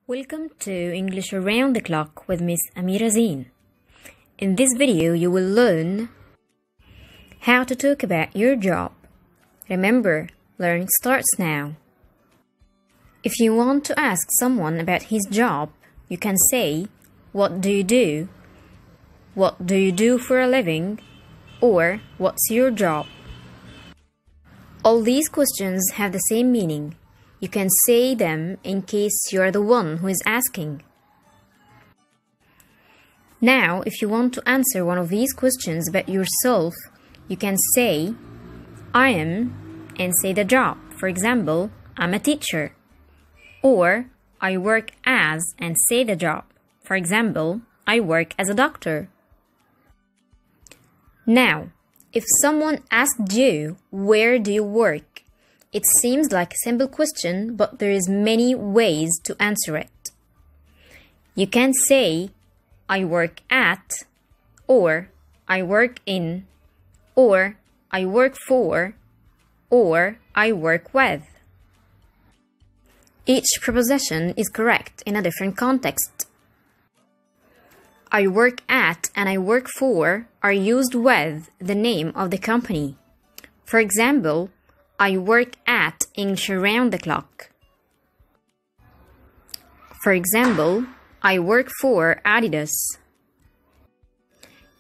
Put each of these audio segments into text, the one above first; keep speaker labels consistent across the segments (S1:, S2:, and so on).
S1: Welcome to English Around the Clock with Miss Amira Zine. In this video, you will learn how to talk about your job. Remember, learning starts now. If you want to ask someone about his job, you can say, "What do you do?" "What do you do for a living?" or "What's your job?" All these questions have the same meaning. You can say them in case you are the one who is asking. Now, if you want to answer one of these questions about yourself, you can say, "I am," and say the job. For example, "I'm a teacher." Or, "I work as," and say the job. For example, "I work as a doctor." Now, if someone asked you, "Where do you work?" It seems like a simple question, but there is many ways to answer it. You can say, "I work at," or "I work in," or "I work for," or "I work with." Each preposition is correct in a different context. "I work at" and "I work for" are used with the name of the company. For example, I work at English Around the Clock. For example, I work for Adidas.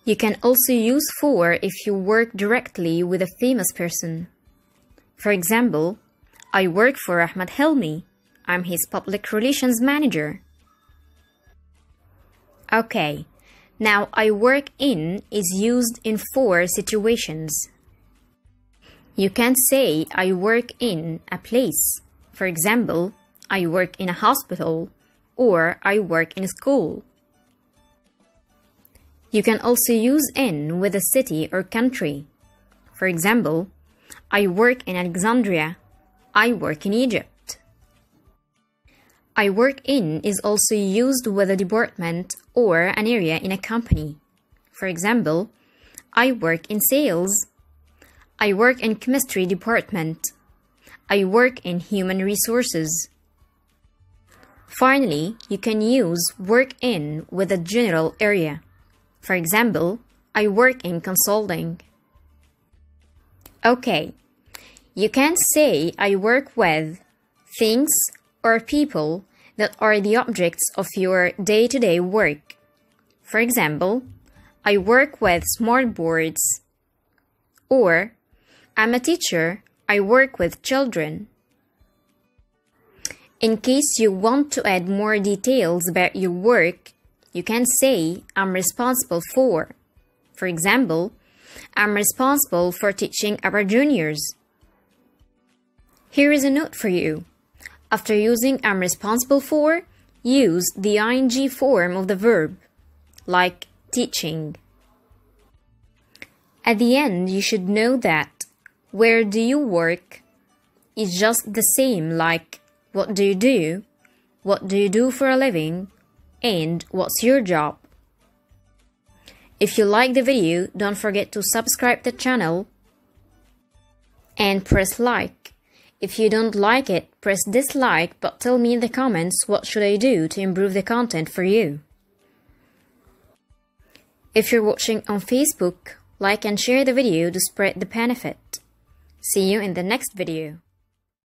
S1: You can also use for if you work directly with a famous person. For example, I work for Ahmed Helmi. I'm his public relations manager. Okay, now I work in is used in for situations. You can say, "I work in a place." For example, I work in a hospital, or I work in a school. You can also use in with a city or country. For example, I work in Alexandria. I work in Egypt. I work in is also used with a department or an area in a company. For example, I work in sales. I work in chemistry department. I work in human resources. Finally, you can use work in with a general area. For example, I work in consulting. Okay, you can say I work with things or people that are the objects of your day-to-day work. For example, I work with smart boards. Or, I'm a teacher, I work with children. In case you want to add more details about your work, you can say, "I'm responsible for." For example, I'm responsible for teaching our juniors. Here is a note for you. After using "I'm responsible for," use the ing form of the verb, like teaching. At the end, you should know that "Where do you work?" is just the same like "What do you do?" "What do you do for a living?" and "What's your job?" If you like the video, don't forget to subscribe the channel and press like. If you don't like it, press dislike, but tell me in the comments what should I do to improve the content for you. If you're watching on Facebook, like and share the video to spread the benefit. See you in the next video.